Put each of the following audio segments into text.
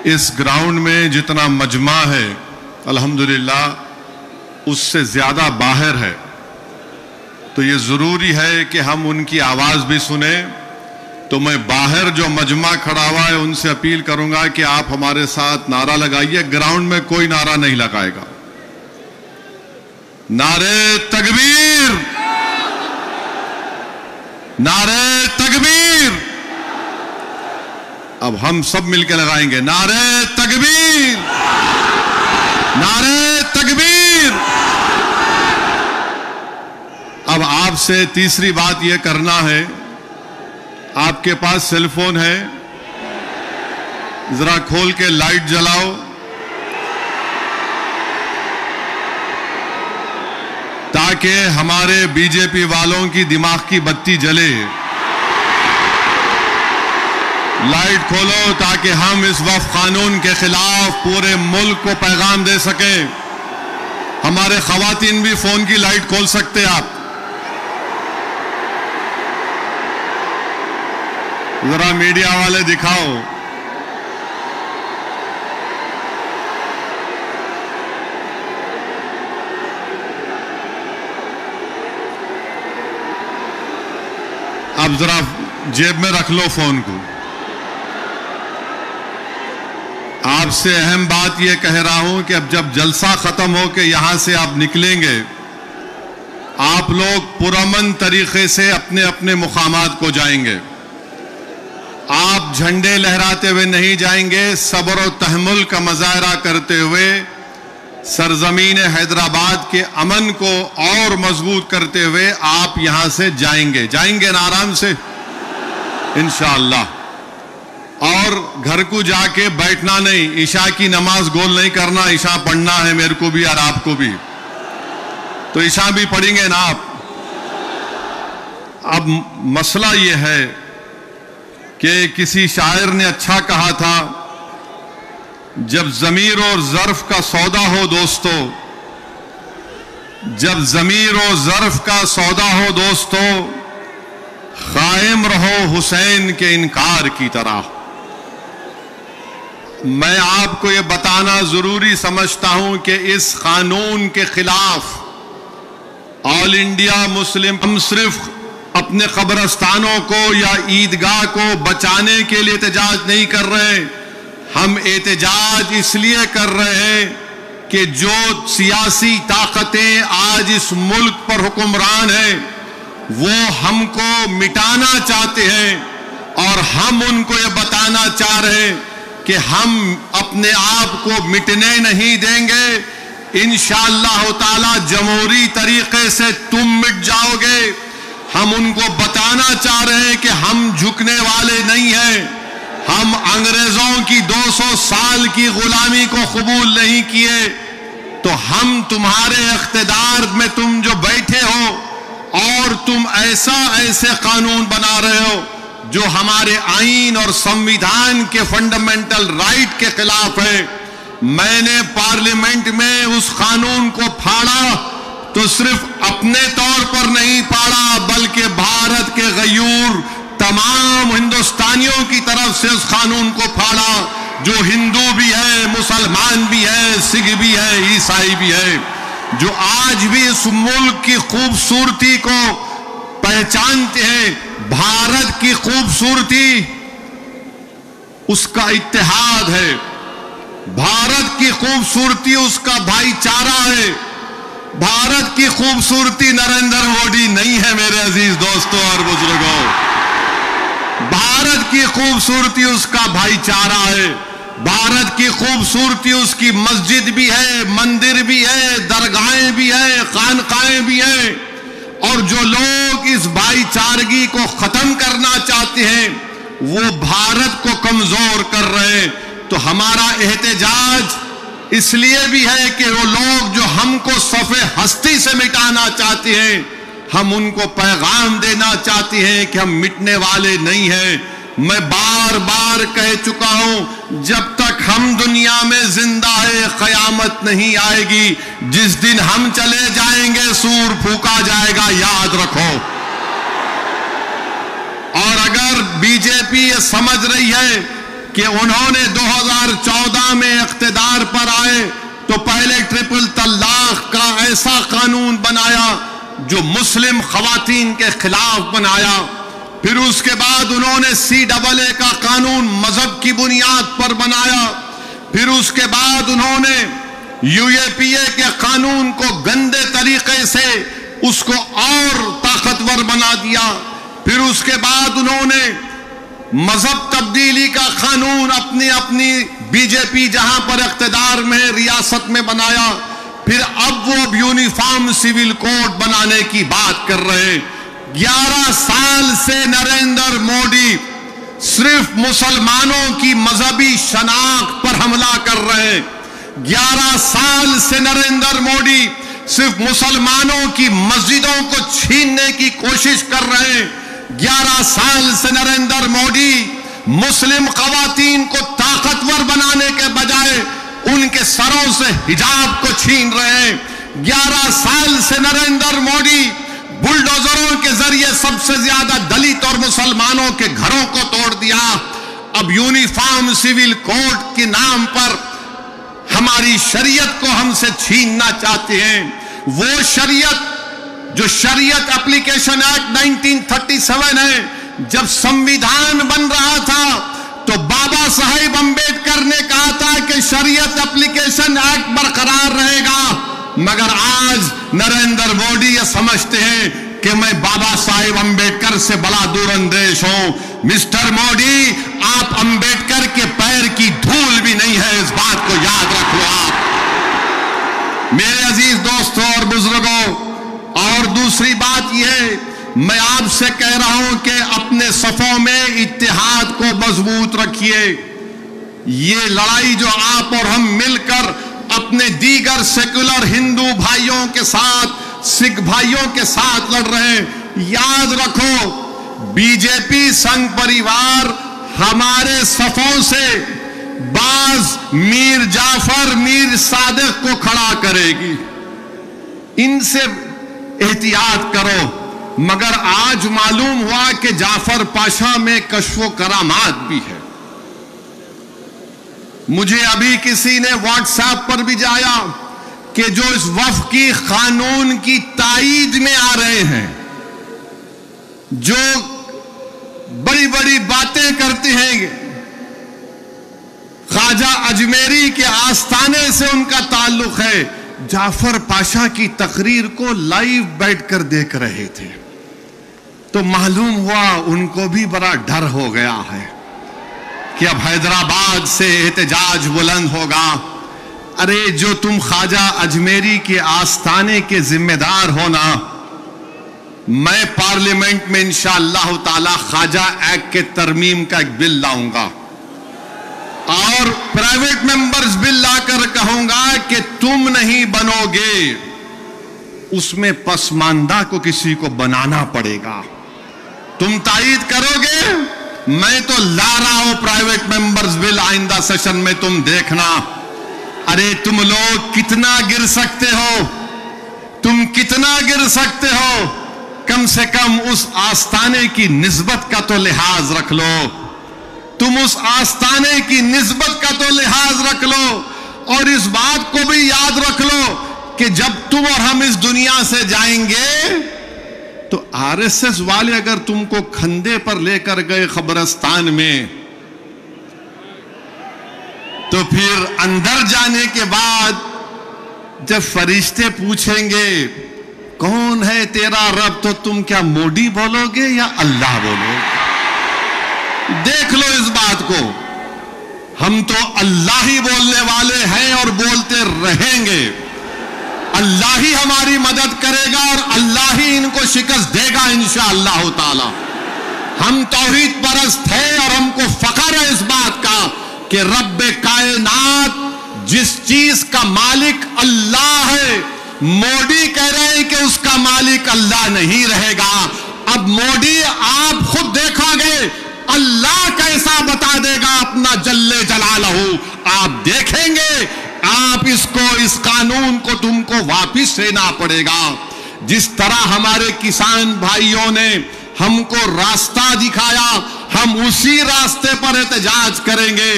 اس ground میں جتنا مجمع ہے الحمدللہ اس سے زیادہ باہر ہے، تو یہ ضروری ہے کہ ہم ان کی آواز بھی سنیں۔ تو میں باہر جو مجمع کھڑا ہوا ہے ان سے اپیل کروں گا کہ آپ ہمارے ساتھ نعرہ لگائیے۔ گراؤنڈ میں کوئی نعرہ نہیں لگائے گا۔ نعرے تکبیر، نعرے تکبیر، اب ہم سب مل کے لگائیں گے۔ نعرے تکبیر، نعرے تکبیر۔ اب آپ سے تیسری بات یہ کرنا ہے، آپ کے پاس سیل فون ہے، ذرا کھول کے لائٹ جلاؤ تاکہ ہمارے بی جے پی والوں کی دماغ کی بتی جلے۔ لائٹ کھولو تاکہ ہم اس وقف قانون کے خلاف پورے ملک کو پیغام دے سکیں۔ ہمارے خواتین بھی فون کی لائٹ کھول سکتے آپ۔ ذرا میڈیا والے دکھاؤ۔ اب ذرا جیب میں رکھ لو فون کو۔ آپ سے اہم بات یہ کہہ رہا ہوں کہ اب جب جلسہ ختم ہو کے یہاں سے آپ نکلیں گے، آپ لوگ پرامن طریقے سے اپنے اپنے مقامات کو جائیں گے۔ آپ جھنڈے لہراتے ہوئے نہیں جائیں گے، صبر و تحمل کا مظاہرہ کرتے ہوئے سرزمین حیدرآباد کے امن کو اور مضبوط کرتے ہوئے آپ یہاں سے جائیں گے نا آرام سے انشاءاللہ۔ اور گھر کو جا کے بیٹھنا نہیں، عشاء کی نماز گول نہیں کرنا، عشاء پڑھنا ہے میرے کو بھی اور آپ کو بھی، تو عشاء بھی پڑھیں گے نا آپ۔ اب مسئلہ یہ ہے کہ کسی شاعر نے اچھا کہا تھا، جب ضمیر اور ظرف کا سودا ہو دوستو، جب ضمیر و ظرف کا سودا ہو دوستو، قائم رہو حسین کے انکار کی طرح۔ میں آپ کو یہ بتانا ضروری سمجھتا ہوں کہ اس قانون کے خلاف آل انڈیا مسلم، ہم صرف اپنے قبرستانوں کو یا عیدگاہ کو بچانے کے لیے احتجاج نہیں کر رہے، ہم احتجاج اس لیے کر رہے ہیں کہ جو سیاسی طاقتیں آج اس ملک پر حکمران ہیں وہ ہم کو مٹانا چاہتے ہیں، اور ہم ان کو یہ بتانا چاہ رہے ہیں کہ ہم اپنے آپ کو مٹنے نہیں دیں گے۔ انشاءاللہ تعالی جمہوری طریقے سے تم مٹ جاؤ گے۔ ہم ان کو بتانا چاہ رہے ہیں کہ ہم جھکنے والے نہیں ہیں، ہم انگریزوں کی 200 سال کی غلامی کو قبول نہیں کیے، تو ہم تمہارے اقتدار میں تم جو بیٹھے ہو اور تم ایسے قانون بنا رہے ہو جو ہمارے آئین اور سمویدھان کے فنڈامنٹل رائٹ کے خلاف ہے۔ میں نے پارلیمنٹ میں اس قانون کو پھاڑا تو صرف اپنے طور پر نہیں پھاڑا بلکہ بھارت کے غیور تمام ہندوستانیوں کی طرف سے اس قانون کو پھاڑا، جو ہندو بھی ہے، مسلمان بھی ہے، سکھ بھی ہے، عیسائی بھی ہے، جو آج بھی اس ملک کی خوبصورتی کو پہچانتے ہیں۔ بھارت کی خوبصورتی اس کا اتحاد ہے، بھارت کی خوبصورتی اس کا بھائی چارہ ہے، بھارت کی خوبصورتی نریندر مودی نہیں ہے میرے عزیز دوستوں اور بزرگوں، بھارت کی خوبصورتی اس کا بھائی چارہ ہے، بھارت کی خوبصورتی اس کی مسجد بھی ہے، مندر بھی ہے، درگاہیں بھی ہے، خانقاہیں بھی ہیں، اور جو لوگ اس بھائی چارگی کو ختم کرنا چاہتے ہیں وہ بھارت کو کمزور کر رہے ہیں۔ تو ہمارا احتجاج اس لیے بھی ہے کہ وہ لوگ جو ہم کو صف ہستی سے مٹانا چاہتے ہیں، ہم ان کو پیغام دینا چاہتے ہیں کہ ہم مٹنے والے نہیں ہیں۔ میں بار بار کہہ چکا ہوں، جب تک ہم دنیا میں زندہ ہے قیامت نہیں آئے گی، جس دن ہم چلے جائیں گے سور پھونکا جائے گا، یاد رکھو۔ اور اگر بی جے پی یہ سمجھ رہی ہے کہ انہوں نے 2014 میں اقتدار پر آئے تو پہلے ٹرپل طلاق کا ایسا قانون بنایا جو مسلم خواتین کے خلاف بنایا. پھر اس کے بعد انہوں نے CAA کا قانون مذہب کی بنیاد پر بنایا. پھر اس کے بعد انہوں نے UAPA کے قانون کو گندے طریقے سے اس کو اور طاقتور بنا دیا. پھر اس کے بعد انہوں نے مذہب تبدیلی کا قانون اپنی BJP جہاں پر اقتدار میں ریاست میں بنایا. پھر اب وہ یونیفارم سول کوڈ بنانے کی بات کر رہے ہیں. 11 سال سے نریندر مودی صرف مسلمانوں کی مذہبی شناخت پر حملہ کر رہے ہیں. 11 سال سے نریندر مودی صرف مسلمانوں کی مسجدوں کو چھیننے کی کوشش کر رہے ہیں. 11 سال سے نریندر مودی مسلم خواتین کو طاقتور بنانے کے بجائے ان کے سروں سے حجاب کو چھین رہے ہیں. 11 سال سے نریندر مودی بلڈوزروں کے ذریعے سب سے زیادہ دلت اور مسلمانوں کے گھروں کو توڑ دیا. اب یونیفارم سول کوڈ کے نام پر ہماری شریعت کو ہم سے چھیننا چاہتے ہیں. وہ شریعت جو شریعت اپلیکیشن ایکٹ 1937 ہے. جب سمویدھان بن رہا تھا تو بابا صاحب امبیڈکر نے کہا تھا کہ شریعت اپلیکیشن ایکٹ برقرار رہے گا. مگر آج نریندر مودی یہ سمجھتے ہیں کہ میں بابا صاحب امبیڈکر سے بڑا دور اندیش ہوں. مسٹر مودی، آپ امبیڈکر کے پیر کی دھول بھی نہیں ہے، اس بات کو یاد رکھ لو آپ. میرے عزیز دوستوں اور بزرگوں، اور دوسری بات یہ ہے، میں آپ سے کہہ رہا ہوں کہ اپنے صفوں میں اتحاد کو مضبوط رکھیے. یہ لڑائی جو آپ اور ہم مل کر اپنے دیگر سیکولر ہندو بھائیوں کے ساتھ، سکھ بھائیوں کے ساتھ لڑ رہے ہیں، یاد رکھو BJP سنگھ پریوار ہمارے صفوں سے بعض میر جعفر، میر صادق کو کھڑا کرے گی. ان سے احتیاط کرو. مگر آج معلوم ہوا کہ جعفر پاشا میں کشف و کرامات بھی ہے. مجھے ابھی کسی نے واٹس ایپ پر بھی جایا کہ جو اس وفد کی قانون کی تائید میں آ رہے ہیں، جو بڑی بڑی باتیں کرتے ہیں، خواجہ اجمیری کے آستانے سے ان کا تعلق ہے، جعفر پاشا کی تقریر کو لائیو بیٹھ کر دیکھ رہے تھے. تو معلوم ہوا ان کو بھی بڑا ڈر ہو گیا ہے کہ اب حیدرآباد سے احتجاج بلند ہوگا. ارے جو تم خواجہ اجمیری کے آستانے کے ذمہ دار ہونا، میں پارلیمنٹ میں انشاءاللہ تعالی خواجہ ایکٹ کے ترمیم کا ایک بل لاؤں گا اور پرائیویٹ ممبرز بل لا کر کہوں گا کہ تم نہیں بنو گے، اس میں پسماندہ کو کسی کو بنانا پڑے گا. تم تائید کرو گے، میں تو لا رہا ہوں پرائیویٹ ممبرز بل آئندہ سیشن میں، تم دیکھنا. ارے تم لوگ کتنا گر سکتے ہو، تم کتنا گر سکتے ہو. کم سے کم اس آستانے کی نسبت کا تو لحاظ رکھ لو. تم اس آستانے کی نسبت کا تو لحاظ رکھ لو. اور اس بات کو بھی یاد رکھ لو کہ جب تم اور ہم اس دنیا سے جائیں گے تو RSS والے اگر تم کو کھندے پر لے کر گئے قبرستان میں، تو پھر اندر جانے کے بعد جب فرشتے پوچھیں گے کون ہے تیرا رب، تو تم کیا مودی بولو گے یا اللہ بولو گے؟ دیکھ لو اس بات کو. ہم تو اللہ ہی بولنے والے ہیں اور بولتے رہیں گے. اللہ ہی ہماری مدد کرے گا اور اللہ ہی ان کو شکست دے گا انشاءاللہ تعالی. ہم توحید پرست ہیں اور ہم کو فخر ہے اس بات کا کہ رب کائنات جس چیز کا مالک اللہ ہے، مودی کہہ رہے ہیں کہ اس کا مالک اللہ نہیں رہے گا. اب مودی آپ خود دیکھو گے اللہ کیسا بتا دے گا اپنا جل جلالہ. آپ دیکھیں گے، آپ اس قانون کو تم کو واپس لینا پڑے گا. جس طرح ہمارے کسان بھائیوں نے ہم کو راستہ دکھایا، ہم اسی راستے پر احتجاج کریں گے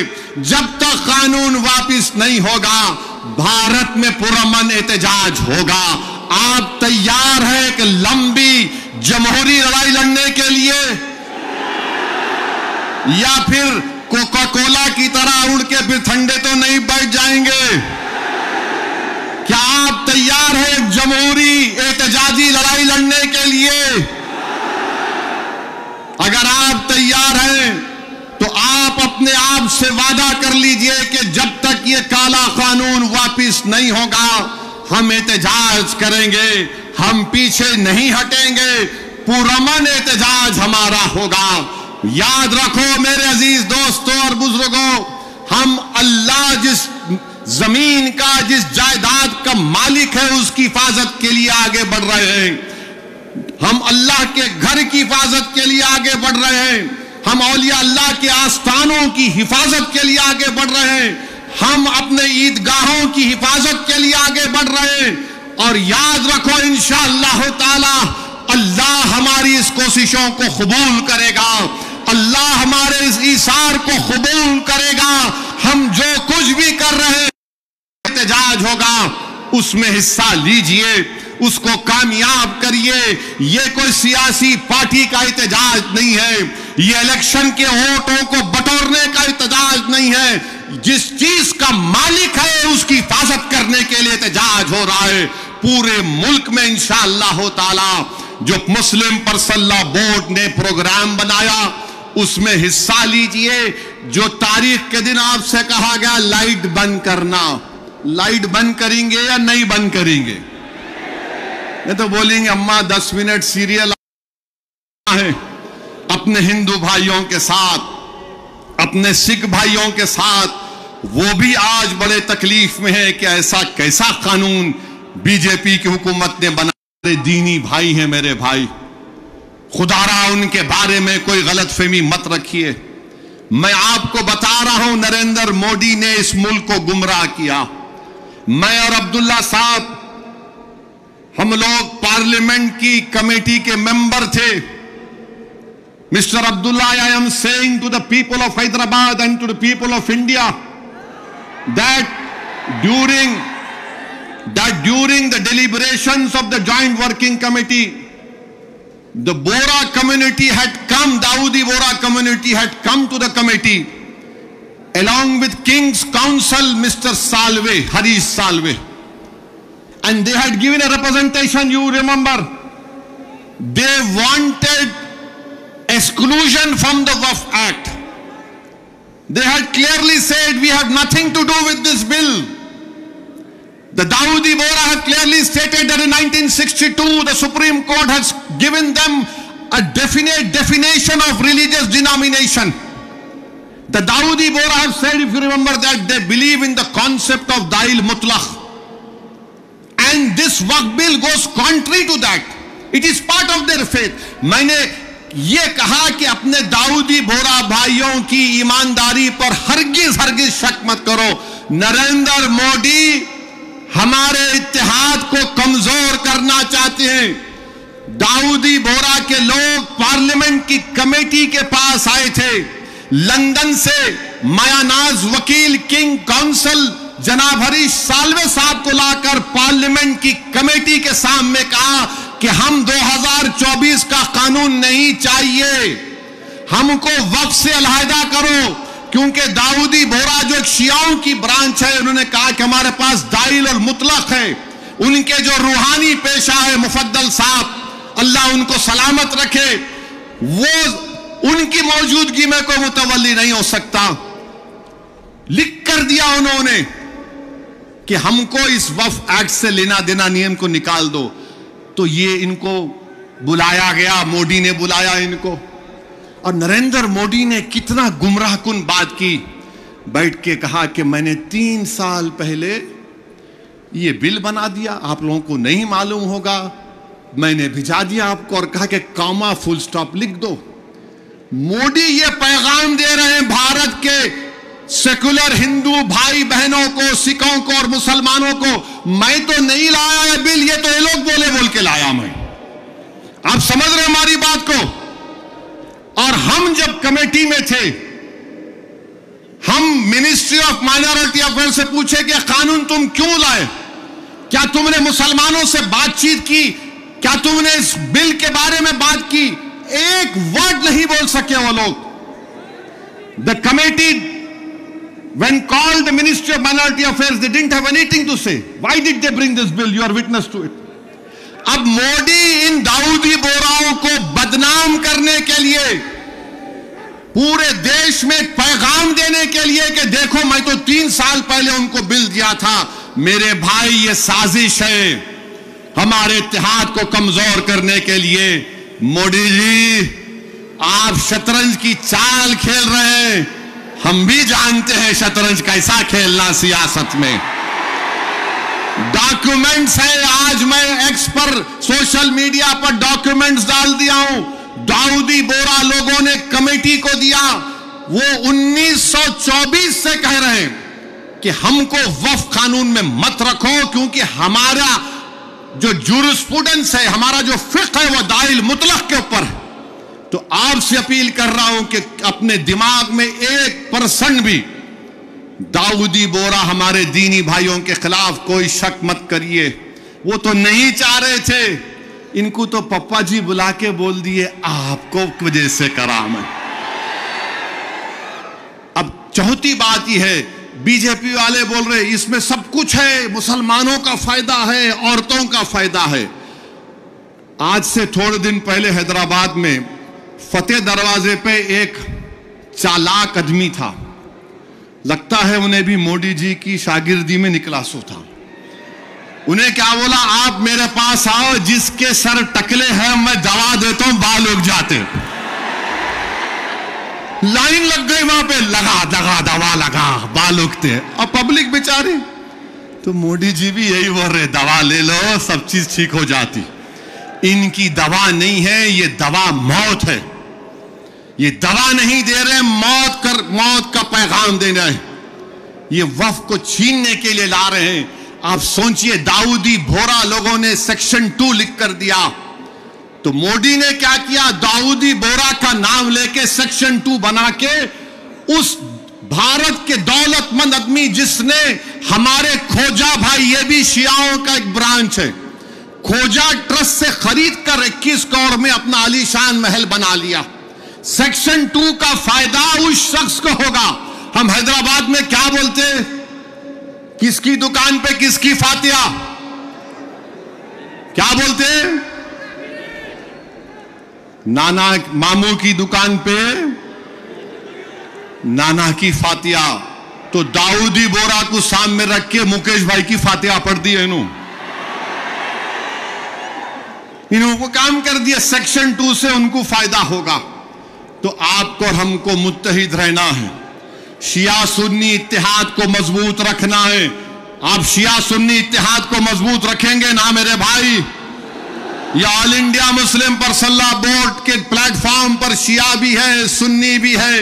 جب تک قانون واپس نہیں ہوگا۔ بھارت میں پرامن احتجاج ہوگا۔ آپ تیار ہیں ایک لمبی جمہوری لڑائی لڑنے کے لیے، یا پھر کوکا کولا کی طرح اڑ کے پھر ٹھنڈے تو نہیں بیٹھ جائیں گے؟ کیا آپ تیار ہیں ایک جمہوری احتجاجی لڑائی لڑنے کے لیے؟ اگر آپ تیار ہیں تو آپ اپنے آپ سے وعدہ کر لیجئے کہ جب تک یہ کالا قانون واپس نہیں ہوگا ہم احتجاج کریں گے، ہم پیچھے نہیں ہٹیں گے، پرامن احتجاج ہمارا ہوگا۔ یاد رکھو میرے عزیز دوستوں اور بزرگوں، ہم اللہ جس زمین کا، جس جائیداد کا مالک ہے، اس کی حفاظت کے لیے آگے بڑھ رہے ہیں۔ ہم اللہ کے گھر کی حفاظت کے لیے آگے بڑھ رہے ہیں، ہم اولیاء اللہ کے آستانوں کی حفاظت کے لیے آگے بڑھ رہے ہیں، ہم اپنے عیدگاہوں کی حفاظت کے لیے آگے بڑھ رہے ہیں، اور یاد رکھو انشاءاللہ تعالی اللہ ہماری اس کوششوں کو قبول کرے گا، اللہ ہمارے اس ایثار کو قبول کرے گا۔ ہم جو کچھ بھی کر رہے ہیں احتجاج ہوگا، اس میں حصہ لیجئے، اس کو کامیاب کریے۔ یہ کوئی سیاسی پارٹی کا احتجاج نہیں ہے، یہ الیکشن کے ووٹوں کو بٹورنے کا احتجاج نہیں ہے، جس چیز کا مالک ہے اس کی حفاظت کرنے کے لیے احتجاج ہو رہا ہے۔ پورے ملک میں انشاءاللہ تعالی جو مسلم پرسنل بورڈ نے پروگرام بنایا اس میں حصہ لیجئے۔ جو تاریخ کے دن آپ سے کہا گیا لائٹ بند کرنا، لائٹ بند کریں گے یا نہیں بند کریں گے؟ یہ تو بولیں گے اماں 10 منٹ سیریل ہے۔ اپنے ہندو بھائیوں کے ساتھ، اپنے سکھ بھائیوں کے ساتھ، وہ بھی آج بڑے تکلیف میں ہے کہ ایسا کیسا قانون بی جے پی کی حکومت نے بنا۔ میرے دینی بھائی ہیں، میرے بھائی، خدا را ان کے بارے میں کوئی غلط فہمی مت رکھیے۔ میں آپ کو بتا رہا ہوں نریندر مودی نے اس ملک کو گمراہ کیا۔ میں اور عبداللہ صاحب ہم لوگ پارلیمنٹ کی کمیٹی کے ممبر تھے۔ Mr. Abdullah, I am saying to the people of Hyderabad and to the people of India that during the deliberations of the Joint Working Committee, the Bora community had come, Dawoodi Bora community had come to the committee along with King's Counsel, Mr. Salve, Harish Salve. And they had given a representation, you remember. They wanted exclusion from the Waqf Act. They had clearly said, we have nothing to do with this bill. The Dawoodi Bora have clearly stated that in 1962, the Supreme Court has given them a definite definition of religious denomination. The Dawoodi Bora have said, if you remember, that they believe in the concept of Dail Mutlaq. And this Waqf bill goes contrary to that. It is part of their faith. میں نے یہ کہا کہ اپنے داؤدی بورا بھائیوں کی ایمانداری پر ہرگز شک مت کرو۔ نریندر مودی ہمارے اتحاد کو کمزور کرنا چاہتے ہیں۔ داؤدی بورا کے لوگ پارلیمنٹ کی کمیٹی کے پاس آئے تھے، لندن سے میاناز وکیل کنگ کونسل جناب ہریش سالوے صاحب کو لا کر پارلیمنٹ کی کمیٹی کے سامنے کہا کہ ہم 2024 کا قانون نہیں چاہیے، ہم کو وقف سے علیحدہ کرو، کیونکہ داؤدی بورا جو ایک شیعوں کی برانچ ہے، انہوں نے کہا کہ ہمارے پاس دائل اور مطلق ہے۔ ان کے جو روحانی پیشہ ہے مفضل صاحب، اللہ ان کو سلامت رکھے، وہ ان کی موجودگی میں کوئی متولی نہیں ہو سکتا۔ لکھ کر دیا انہوں نے کہ ہم کو اس وقف ایکٹ سے لینا دینا نیم کو نکال دو۔ تو یہ ان کو بلایا گیا، مودی نے بلایا ان کو، اور نریندر مودی نے کتنا گمراہ کن بات کی، بیٹھ کے کہا کہ میں نے 3 سال پہلے یہ بل بنا دیا، آپ لوگوں کو نہیں معلوم ہوگا، میں نے بھیجا دیا آپ کو اور کہا کہ کاما فل سٹاپ لکھ دو۔ مودی یہ پیغام دے رہے ہیں بھارت کے سیکولر ہندو بھائی بہنوں کو، سکھوں کو اور مسلمانوں کو، میں تو نہیں لایا ہے بل، یہ تو یہ لوگ بول کے لایا میں۔ آپ سمجھ رہے ہماری بات کو؟ اور ہم جب کمیٹی میں تھے، ہم منسٹری آف مائنورٹی افیئر سے پوچھے کہ قانون تم کیوں لائے؟ کیا تم نے مسلمانوں سے بات چیت کی؟ کیا تم نے اس بل کے بارے میں بات کی؟ ایک ورڈ نہیں بول سکے وہ لوگ. The committee, when called the Ministry of Minority Affairs, they didn't have anything to say. Why did they bring this bill? You are witness to it. اب موڈی ان داؤدی بوراؤں کو بدنام کرنے کے لیے، پورے دیش میں ایک پیغام دینے کے لیے کہ دیکھو میں تو 3 سال پہلے ان کو بل دیا تھا. میرے بھائی یہ سازش ہے ہمارے اتحاد کو کمزور کرنے کے لیے. موڈی جی آپ شطرنج کی چال کھیل رہے ہیں، ہم بھی جانتے ہیں شطرنج کیسا کھیلنا سیاست میں. ڈاکیومنٹس ہے، آج میں ایکس پر سوشل میڈیا پر ڈاکیومنٹس ڈال دیا ہوں. داؤدی بورا لوگوں نے کمیٹی کو دیا، وہ 1924 سے کہہ رہے ہیں کہ ہم کو وقف قانون میں مت رکھو، کیونکہ ہمارا جو جورسپروڈنس ہے، ہمارا جو فقہ ہے وہ دائل مطلق کے اوپر ہے. تو آپ سے اپیل کر رہا ہوں کہ اپنے دماغ میں 1% بھی داؤدی بورا ہمارے دینی بھائیوں کے خلاف کوئی شک مت کریے. وہ تو نہیں چاہ رہے تھے، ان کو تو پپا جی بلا کے بول دیے آپ کو وجہ سے کرام ہے. اب چوتھی بات یہ ہے، بی جے پی والے بول رہے اس میں سب کچھ ہے، مسلمانوں کا فائدہ ہے، عورتوں کا فائدہ ہے. آج سے تھوڑے دن پہلے حیدرآباد میں فتح دروازے پہ ایک چالاک آدمی تھا، لگتا ہے انہیں بھی موڈی جی کی شاگردی میں نکلا سو تھا. انہیں کیا بولا، آپ میرے پاس آؤ، جس کے سر ٹکلے ہیں میں دوا دیتا ہوں، بال اگ جاتے. لائن لگ گئی وہاں پہ، لگا دوا لگا، بال اگتے. اب پبلک بیچاری، تو موڈی جی بھی یہی بول رہے دوا لے لو سب چیز ٹھیک ہو جاتی. ان کی دوا نہیں ہے، یہ دوا موت ہے. یہ دوا نہیں دے رہے، موت کا پیغام دے رہے ہیں. یہ وقف کو چھیننے کے لیے لا رہے ہیں. آپ سوچئے داؤدی بورا لوگوں نے سیکشن 2 لکھ کر دیا، تو موڈی نے کیا کیا، داؤدی بورا کا نام لے کے سیکشن 2 بنا کے اس بھارت کے دولت مند آدمی جس نے ہمارے کھوجا بھائی، یہ بھی شیعوں کا ایک برانچ ہے، کھوجا ٹرسٹ سے خرید کر 21 کروڑ میں اپنا عالی شان محل بنا لیا. سیکشن 2 کا فائدہ اس شخص کو ہوگا. ہم حیدرآباد میں کیا بولتے، کس کی دکان پہ کس کی فاتحہ، کیا بولتے، نانا ماموں کی دکان پہ نانا کی فاتحہ. تو داؤدی بورا کو سامنے رکھ کے مکیش بھائی کی فاتحہ پڑھ دی ہے، انہوں کو کام کر دیا. سیکشن 2 سے ان کو فائدہ ہوگا. تو آپ کو اور ہم کو متحد رہنا ہے، شیعہ سنی اتحاد کو مضبوط رکھنا ہے. آپ شیعہ سنی اتحاد کو مضبوط رکھیں گے نا میرے بھائی؟ یہ آل انڈیا مسلم پرسنل لا بورڈ کے پلیٹ فارم پر شیعہ بھی ہے، سنی بھی ہے.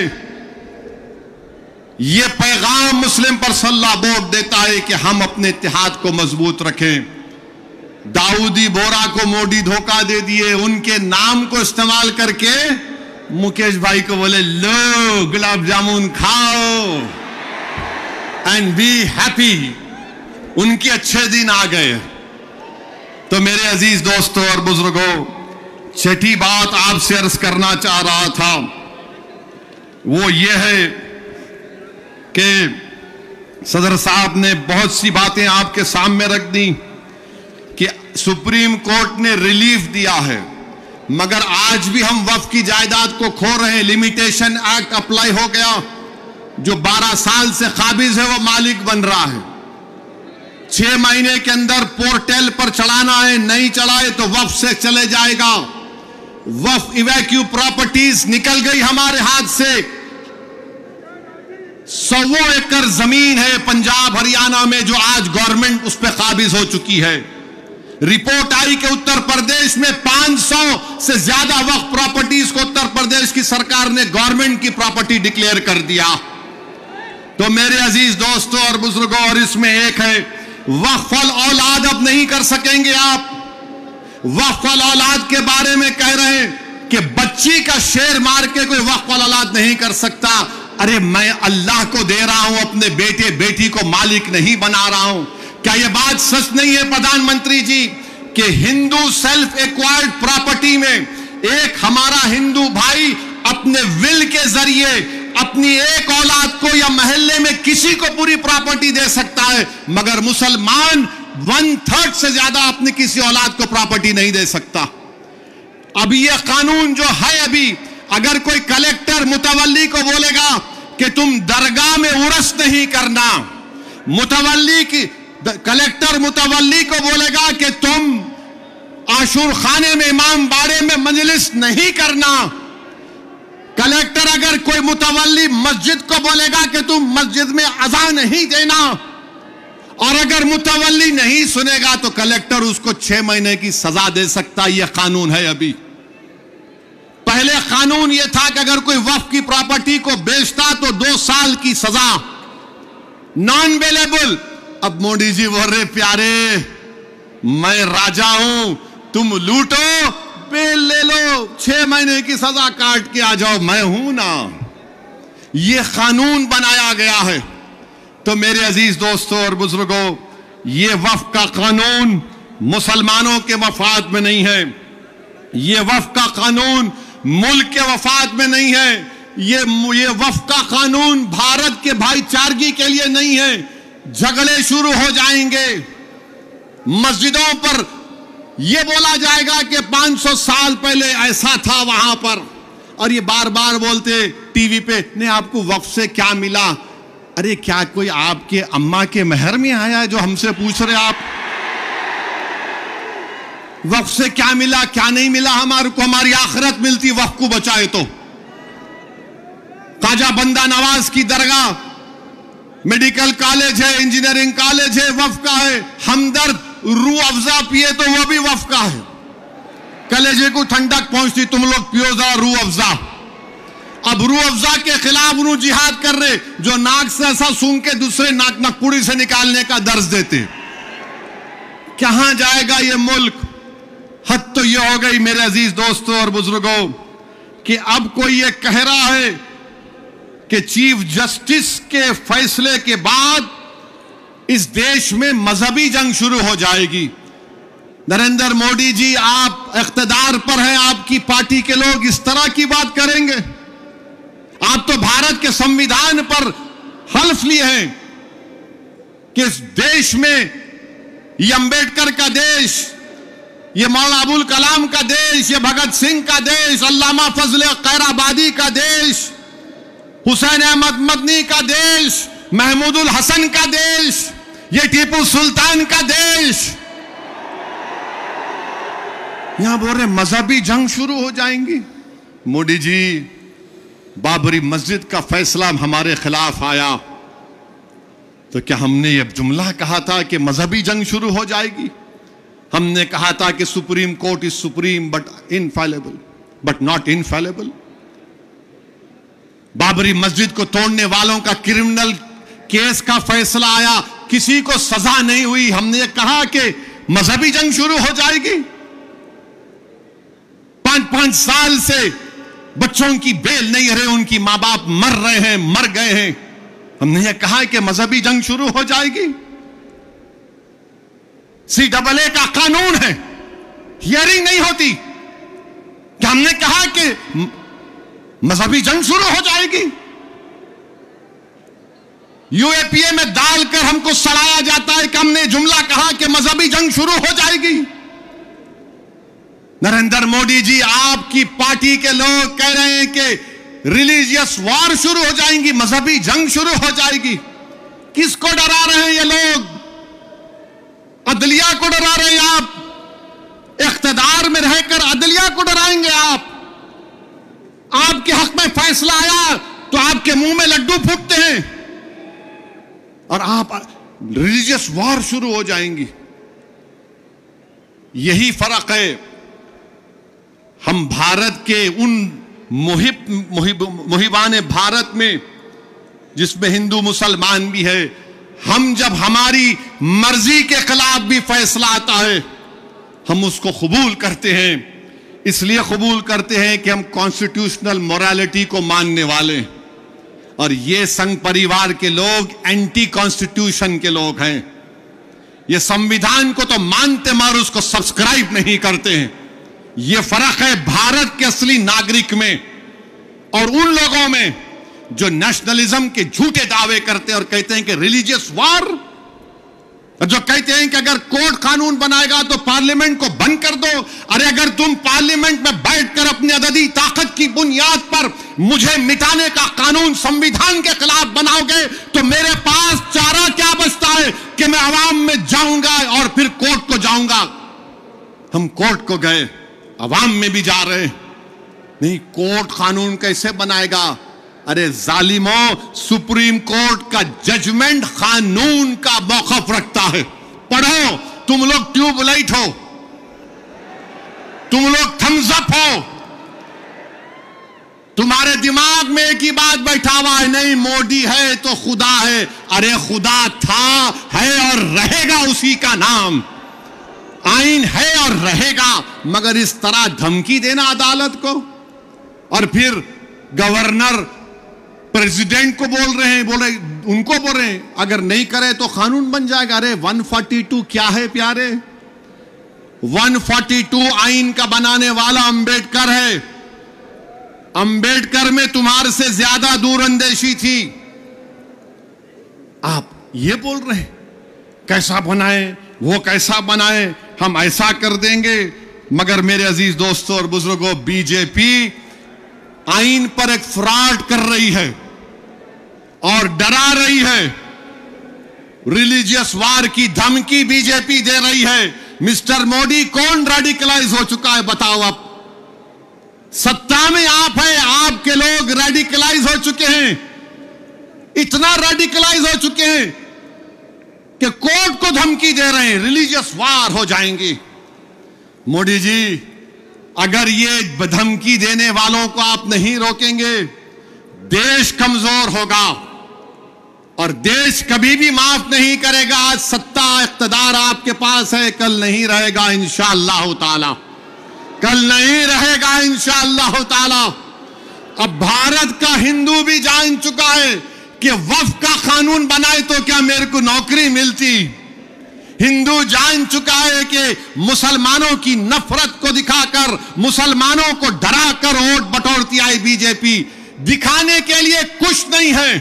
یہ پیغام مسلم پرسنل لا بورڈ دیتا ہے کہ ہم اپنے اتحاد کو مضبوط رکھیں. داؤدی بورا کو موڈی دھوکہ دے دیے، ان کے نام کو استعمال کر کے مکیش بھائی کو بولے لو گلاب جامن کھاؤ اینڈ بی ہیپی. ان کے اچھے دن آ گئے. تو میرے عزیز دوستوں اور بزرگوں، چھٹی بات آپ سے عرض کرنا چاہ رہا تھا وہ یہ ہے کہ صدر صاحب نے بہت سی باتیں آپ کے سامنے رکھ دی کہ سپریم کورٹ نے ریلیف دیا ہے، مگر آج بھی ہم وقف کی جائیداد کو کھو رہے ہیں. لمیٹیشن ایکٹ اپلائی ہو گیا، جو 12 سال سے قابض ہے وہ مالک بن رہا ہے. 6 مہینے کے اندر پورٹل پر چڑھانا ہے، نہیں چڑھائے تو وقف سے چلے جائے گا. وقف ایویکیو پراپرٹیز نکل گئی ہمارے ہاتھ سے. 100 ایکڑ زمین ہے پنجاب ہریانہ میں جو آج گورنمنٹ اس پہ قابض ہو چکی ہے. رپورٹ آئی کہ اتر پردیش میں 500 سے زیادہ وقف پراپرٹیز کو اتر پردیش کی سرکار نے گورنمنٹ کی پراپرٹی ڈکلیئر کر دیا. تو میرے عزیز دوستوں اور بزرگوں، اور اس میں ایک ہے وقف الاولاد اب نہیں کر سکیں گے آپ. وقف الاولاد کے بارے میں کہہ رہے ہیں کہ بچی کا شیر مار کے کوئی وقف اولاد نہیں کر سکتا. ارے میں اللہ کو دے رہا ہوں, اپنے بیٹے بیٹی کو مالک نہیں بنا رہا ہوں. کیا یہ بات سچ نہیں ہے پردھان منتری جی کہ ہندو سیلف ایکوائرڈ پراپرٹی میں ایک ہمارا ہندو بھائی اپنے ول کے ذریعے اپنی ایک اولاد کو یا محلے میں کسی کو پوری پراپرٹی دے سکتا ہے, مگر مسلمان 1/3 سے زیادہ اپنی کسی اولاد کو پراپرٹی نہیں دے سکتا. اب یہ قانون جو ہے, ابھی اگر کوئی کلیکٹر متولی کو بولے گا کہ تم درگاہ میں عرس نہیں کرنا, کلیکٹر متولی کو بولے گا کہ تم عاشور خانے میں امام باڑے میں مجلس نہیں کرنا, کلیکٹر اگر کوئی متولی مسجد کو بولے گا کہ تم مسجد میں اذان نہیں دینا, اور اگر متولی نہیں سنے گا تو کلیکٹر اس کو 6 مہینے کی سزا دے سکتا. یہ قانون ہے. ابھی پہلے قانون یہ تھا کہ اگر کوئی وقف کی پراپرٹی کو بیچتا تو 2 سال کی سزا, نان بیلیبل. اب مودی جی بول رہے پیارے میں راجا ہوں, تم لوٹو بیل لے لو, 6 مہینے کی سزا کاٹ کے آ جاؤ, میں ہوں نا. یہ قانون بنایا گیا ہے. تو میرے عزیز دوستوں اور بزرگوں, یہ وقف کا قانون مسلمانوں کے مفاد میں نہیں ہے, یہ وقف کا قانون ملک کے مفاد میں نہیں ہے, یہ وقف کا قانون بھارت کے بھائی چارگی کے لیے نہیں ہے. جھگڑے شروع ہو جائیں گے, مسجدوں پر یہ بولا جائے گا کہ 500 سال پہلے ایسا تھا وہاں پر, اور یہ بار بار بولتے ٹی وی پہ نہیں آپ کو وقف سے کیا ملا. ارے کیا کوئی آپ کے اماں کے مہر میں آیا ہے جو ہم سے پوچھ رہے آپ وقف سے کیا ملا کیا نہیں ملا؟ ہمارے کو ہماری آخرت ملتی وقف کو بچائے تو. خواجہ بندہ نواز کی درگاہ میڈیکل کالج ہے, انجینئرنگ کالج ہے, وقف کا ہے. ہمدرد روح افزا پیے تو وہ بھی وقف کا ہے. کلیجے کو ٹھنڈک پہنچتی, تم لوگ پیو ذرا روح افزا. اب روح افزا کے خلاف انہوں جہاد کر رہے جو ناک سے ایسا سونگ کے دوسرے نکپوڑی سے نکالنے کا درس دیتے. کہاں جائے گا یہ ملک؟ حد تو یہ ہو گئی میرے عزیز دوستوں اور بزرگوں کہ اب کوئی یہ کہہ رہا ہے کہ چیف جسٹس کے فیصلے کے بعد اس دیش میں مذہبی جنگ شروع ہو جائے گی. نریندر مودی جی آپ اقتدار پر ہیں, آپ کی پارٹی کے لوگ اس طرح کی بات کریں گے؟ آپ تو بھارت کے سمویدھان پر حلف لیے ہیں کہ اس دیش میں یہ امبیڈکر کا دیش, یہ مولانا ابوالکلام کا دیش, یہ بھگت سنگھ کا دیش, علامہ فضل خیرآبادی کا دیش, حسین احمد مدنی کا دیش, محمود الحسن کا دیش, یہ ٹیپو سلطان کا دیش. یہاں بول رہے مذہبی جنگ شروع ہو جائیں گی. مودی جی بابری مسجد کا فیصلہ ہمارے خلاف آیا تو کیا ہم نے یہ جملہ کہا تھا کہ مذہبی جنگ شروع ہو جائے گی؟ ہم نے کہا تھا کہ supreme court is supreme but infallible but not infallible. Babri مسجد کو توڑنے والوں کا کرمنل کیس کا فیصلہ آیا, کسی کو سزا نہیں ہوئی. ہم نے یہ کہا کہ مذہبی جنگ شروع ہو جائے گی. 5 سال سے بچوں کی بیل نہیں رہے, ان کی ماں باپ مر رہے ہیں, مر گئے ہیں. ہم نے یہ کہا کہ مذہبی جنگ شروع ہو جائے گی. CAA کا قانون ہے, ہیئرنگ نہیں ہوتی. کہ ہم نے کہا کہ مذہبی جنگ شروع ہو جائے گی. UAPA میں ڈال کر ہم کو سڑایا جاتا ہے کہ ہم نے جملہ کہا کہ مذہبی جنگ شروع ہو جائے گی. نریندر مودی جی آپ کی پارٹی کے لوگ کہہ رہے ہیں کہ ریلیجیس وار شروع ہو جائیں گی, مذہبی جنگ شروع ہو جائے گی. کس کو ڈرا رہے ہیں یہ لوگ؟ عدلیہ کو ڈرا رہے ہیں آپ. اقتدار میں رہ کر عدلیہ کو ڈرائیں گے آپ. آپ کے حق میں فیصلہ آیا تو آپ کے منہ میں لڈو پھوٹتے ہیں اور آپ ریلیجیس وار شروع ہو جائیں گی. یہی فرق ہے. ہم بھارت کے ان محبان بھارت میں جس میں ہندو مسلمان بھی ہے, ہم جب ہماری مرضی کے خلاف بھی فیصلہ آتا ہے ہم اس کو قبول کرتے ہیں. اس لیے قبول کرتے ہیں کہ ہم کانسٹیٹیوشنل موریلٹی کو ماننے والے ہیں، اور یہ سنگھ پریوار کے لوگ اینٹی کانسٹیٹیوشن کے لوگ ہیں۔ یہ سمویدھان کو تو مانتے مگر اس کو سبسکرائب نہیں کرتے ہیں۔ یہ فرق ہے بھارت کے اصلی ناگرک میں اور ان لوگوں میں جو نیشنلزم کے جھوٹے دعوے کرتے ہیں اور کہتے ہیں کہ ریلیجیس وار، جو کہتے ہیں کہ اگر کوڈ قانون بنائے گا تو پارلیمنٹ کو بند کر دو۔ ارے اگر تم پارلیمنٹ میں بیٹھ کر اپنی عددی طاقت کی بنیاد پر مجھے مٹانے کا قانون سمویدھان کے خلاف بناؤ گے تو میرے پاس چارہ کیا بچتا ہے کہ میں عوام میں جاؤں گا اور پھر کورٹ کو جاؤں گا۔ ہم کورٹ کو گئے، عوام میں بھی جا رہے نہیں۔ کورٹ قانون کیسے بنائے گا؟ ارے ظالموں، سپریم کورٹ کا ججمنٹ قانون کا موقف رکھتا ہے۔ پڑھو، تم لوگ ٹیوب لائٹ ہو، تم لوگ تھمز اپ ہو، تمہارے دماغ میں ایک ہی بات بیٹھا ہوا ہے، نہیں مودی ہے تو خدا ہے۔ ارے خدا تھا، ہے اور رہے گا اسی کا نام، آئین ہے اور رہے گا، مگر اس طرح دھمکی دینا عدالت کو۔ اور پھر گورنر پریزیڈنٹ کو بول رہے ہیں، ان کو بول رہے ہیں اگر نہیں کرے تو قانون بن جائے گا۔ ارے 142 کیا ہے پیارے؟ 142 آئین کا بنانے والا امبیڈکر ہے۔ امبیڈکر میں تمہارے سے زیادہ دور اندیشی تھی۔ آپ یہ بول رہے ہیں کیسا بنائیں، وہ کیسا بنائیں، ہم ایسا کر دیں گے۔ مگر میرے عزیز دوستوں اور بزرگوں، بی جے پی آئین پر ایک فراڈ کر رہی ہے اور ڈرا رہی ہے۔ ریلیجیس وار کی دھمکی بی جے پی دے رہی ہے۔ مسٹر مودی کون ریڈیکلائز ہو چکا ہے بتاؤ؟ اب ستا میں آپ ہیں، آپ کے لوگ ریڈیکلائز ہو چکے ہیں، اتنا ریڈیکلائز ہو چکے ہیں کہ کورٹ کو دھمکی دے رہے ہیں، ریلیجیس وار ہو جائیں گی۔ مودی جی، اگر یہ دھمکی دینے والوں کو آپ نہیں روکیں گے، دیش کمزور ہوگا اور دیش کبھی بھی معاف نہیں کرے گا۔ آج ستا اقتدار آپ کے پاس ہے، کل نہیں رہے گا انشاءاللہ تعالی، کل نہیں رہے گا انشاءاللہ تعالی۔ اب بھارت کا ہندو بھی جان چکا ہے کہ وقف کا قانون بنائے تو کیا میرے کو نوکری ملتی۔ ہندو جان چکا ہے کہ مسلمانوں کی نفرت کو دکھا کر، مسلمانوں کو ڈرا کر ووٹ بٹورتی آئی بی جے پی، دکھانے کے لیے کچھ نہیں ہے۔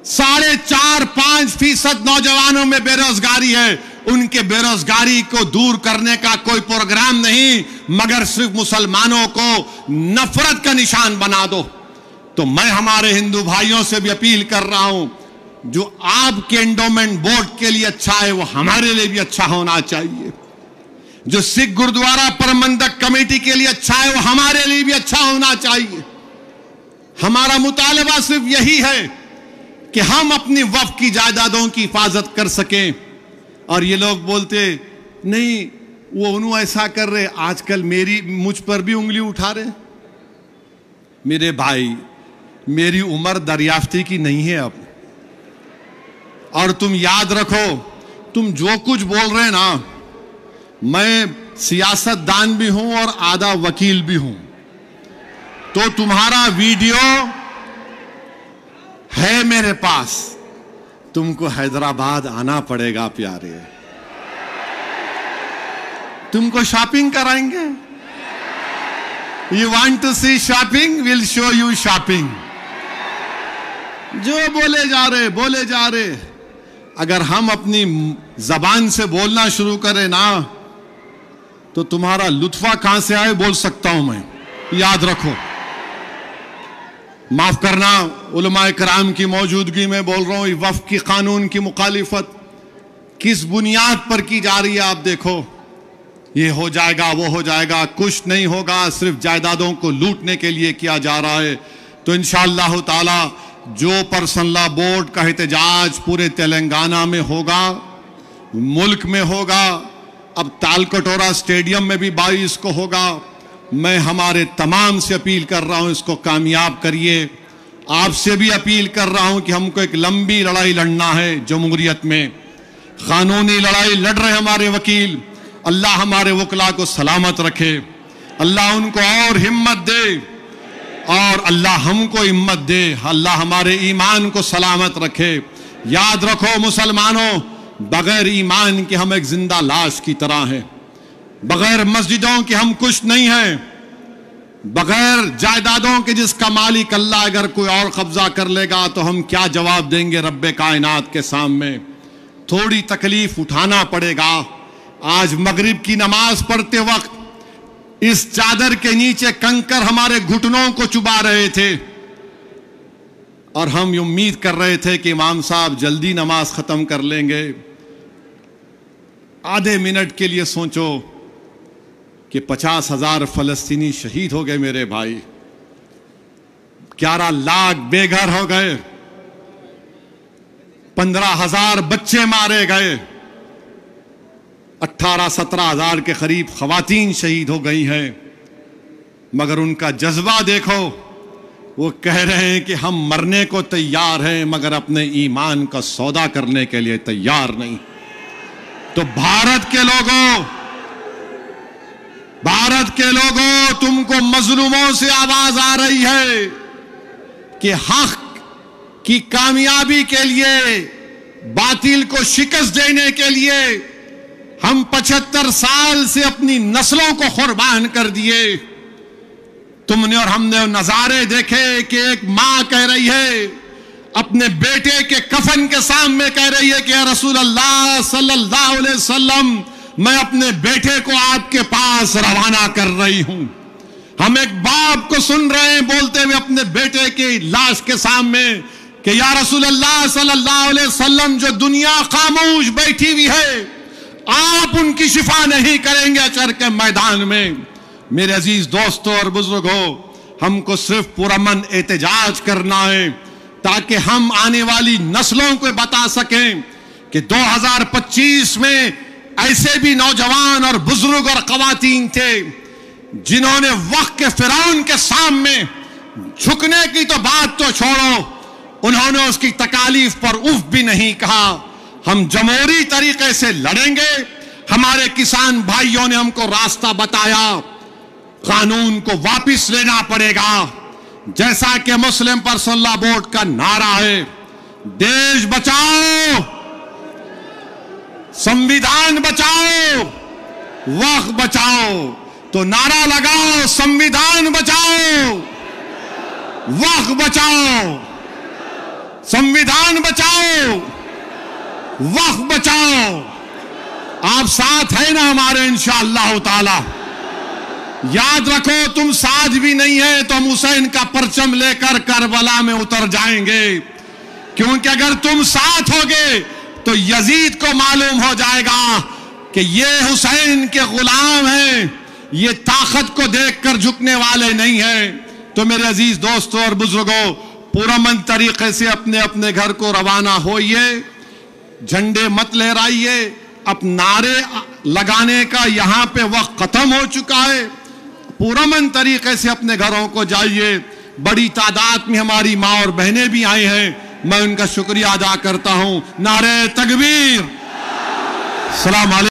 4.5-5% نوجوانوں میں بے روزگاری ہے، ان کے بے روزگاری کو دور کرنے کا کوئی پروگرام نہیں، مگر صرف مسلمانوں کو نفرت کا نشان بنا دو۔ تو میں ہمارے ہندو بھائیوں سے بھی اپیل کر رہا ہوں، جو آپ کے انڈومنٹ بورڈ کے لیے اچھا ہے وہ ہمارے لیے بھی اچھا ہونا چاہیے، جو سکھ گردوارہ پربندھک کمیٹی کے لیے اچھا ہے وہ ہمارے لیے بھی اچھا ہونا چاہیے۔ ہمارا مطالبہ صرف یہی ہے کہ ہم اپنی وقف کی جائیدادوں کی حفاظت کر سکیں۔ اور یہ لوگ بولتے نہیں وہ انہوں ایسا کر رہے، آج کل مجھ پر بھی انگلی اٹھا رہے۔ میرے بھائی، میری عمر دریافتی کی نہیں ہے اب، اور تم یاد رکھو، تم جو کچھ بول رہے نا، میں سیاست دان بھی ہوں اور آدھا وکیل بھی ہوں، تو تمہارا ویڈیو ہے میرے پاس، تم کو حیدرآباد آنا پڑے گا پیارے، تم کو شاپنگ کرائیں گے۔ You want to see shopping? We'll show you shopping. جو بولے جا رہے، اگر ہم اپنی زبان سے بولنا شروع کریں نا تو تمہارا لطفہ کہاں سے آئے بول سکتا ہوں میں، یاد رکھو۔ معاف کرنا، علماء کرام کی موجودگی میں بول رہا ہوں، وقف کی قانون کی مخالفت کس بنیاد پر کی جا رہی ہے آپ دیکھو۔ یہ ہو جائے گا، وہ ہو جائے گا، کچھ نہیں ہوگا، صرف جائیدادوں کو لوٹنے کے لیے کیا جا رہا ہے۔ تو انشاءاللہ تعالی جو پرسنل لا بورڈ کا احتجاج پورے تلنگانہ میں ہوگا، ملک میں ہوگا، اب تالکٹورا اسٹیڈیم میں بھی 22 کو ہوگا، میں ہمارے تمام سے اپیل کر رہا ہوں اس کو کامیاب کریے۔ آپ سے بھی اپیل کر رہا ہوں کہ ہم کو ایک لمبی لڑائی لڑنا ہے جمہوریت میں، قانونی لڑائی لڑ رہے ہمارے وکیل، اللہ ہمارے وکلا کو سلامت رکھے، اللہ ان کو اور ہمت دے، اور اللہ ہم کو ہمت دے، اللہ ہمارے ایمان کو سلامت رکھے۔ یاد رکھو مسلمانوں، بغیر ایمان کے ہم ایک زندہ لاش کی طرح ہیں، بغیر مسجدوں کے ہم کچھ نہیں ہیں، بغیر جائیدادوں کے جس کا مالک اللہ اگر کوئی اور قبضہ کر لے گا تو ہم کیا جواب دیں گے رب کائنات کے سامنے؟ تھوڑی تکلیف اٹھانا پڑے گا۔ آج مغرب کی نماز پڑھتے وقت اس چادر کے نیچے کنکر ہمارے گھٹنوں کو چبا رہے تھے، اور ہم امید کر رہے تھے کہ امام صاحب جلدی نماز ختم کر لیں گے۔ آدھے منٹ کے لیے سوچو کہ 50,000 فلسطینی شہید ہو گئے میرے بھائی، 11 لاکھ بے گھر ہو گئے، 15,000 بچے مارے گئے، 18-17,000 کے قریب خواتین شہید ہو گئی ہیں، مگر ان کا جذبہ دیکھو، وہ کہہ رہے ہیں کہ ہم مرنے کو تیار ہیں مگر اپنے ایمان کا سودا کرنے کے لیے تیار نہیں۔ تو بھارت کے لوگوں تم کو مظلوموں سے آواز آ رہی ہے کہ حق کی کامیابی کے لیے، باطل کو شکست دینے کے لیے ہم 75 سال سے اپنی نسلوں کو قربان کر دیے۔ تم نے اور ہم نے نظارے دیکھے کہ ایک ماں کہہ رہی ہے اپنے بیٹے کے کفن کے سامنے، کہہ رہی ہے کہ یا رسول اللہ صلی اللہ علیہ وسلم، میں اپنے بیٹے کو آپ کے پاس روانہ کر رہی ہوں۔ ہم ایک باپ کو سن رہے ہیں بولتے ہوئے اپنے بیٹے کی لاش کے سامنے کہ یا رسول اللہ صلی اللہ علیہ وسلم، جو دنیا خاموش بیٹھی ہوئی ہے آپ ان کی شفا نہیں کریں گے حشر کے میدان میں۔ میرے عزیز دوستوں اور بزرگوں، ہم کو صرف پرامن احتجاج کرنا ہے تاکہ ہم آنے والی نسلوں کو بتا سکیں کہ 2025 میں ایسے بھی نوجوان اور بزرگ اور خواتین تھے جنہوں نے وقت کے فرعون کے سامنے جھکنے کی تو بات تو چھوڑو، انہوں نے اس کی تکالیف پر اف بھی نہیں کہا۔ ہم جمہوری طریقے سے لڑیں گے، ہمارے کسان بھائیوں نے ہم کو راستہ بتایا، قانون کو واپس لینا پڑے گا، جیسا کہ مسلم پرسنل لا بورڈ کا نعرہ ہے، دیش بچاؤ، سنویدھان بچاؤ، وقت بچاؤ۔ تو نعرہ لگاؤ، سنویدھان بچاؤ، وقت بچاؤ، سنویدھان بچاؤ، وقت بچاؤ۔ آپ ساتھ ہیں نا ہمارے انشاءاللہ تعالی؟ یاد رکھو، تم ساتھ بھی نہیں ہے تو ہم حسین کا پرچم لے کر کربلا میں اتر جائیں گے، کیونکہ اگر تم ساتھ ہوگے تو یزید کو معلوم ہو جائے گا کہ یہ حسین کے غلام ہیں، یہ طاقت کو دیکھ کر جھکنے والے نہیں ہیں۔ تو میرے عزیز دوستوں اور بزرگوں، پرامن طریقے سے اپنے اپنے گھر کو روانہ ہوئیے، جھنڈے مت لہرائیے، اب نعرے لگانے کا یہاں پہ وقت ختم ہو چکا ہے، پرامن طریقے سے اپنے گھروں کو جائیے۔ بڑی تعداد میں ہماری ماں اور بہنیں بھی آئی ہیں، میں ان کا شکریہ ادا کرتا ہوں۔ نعرہ تکبیر، السلام علیکم۔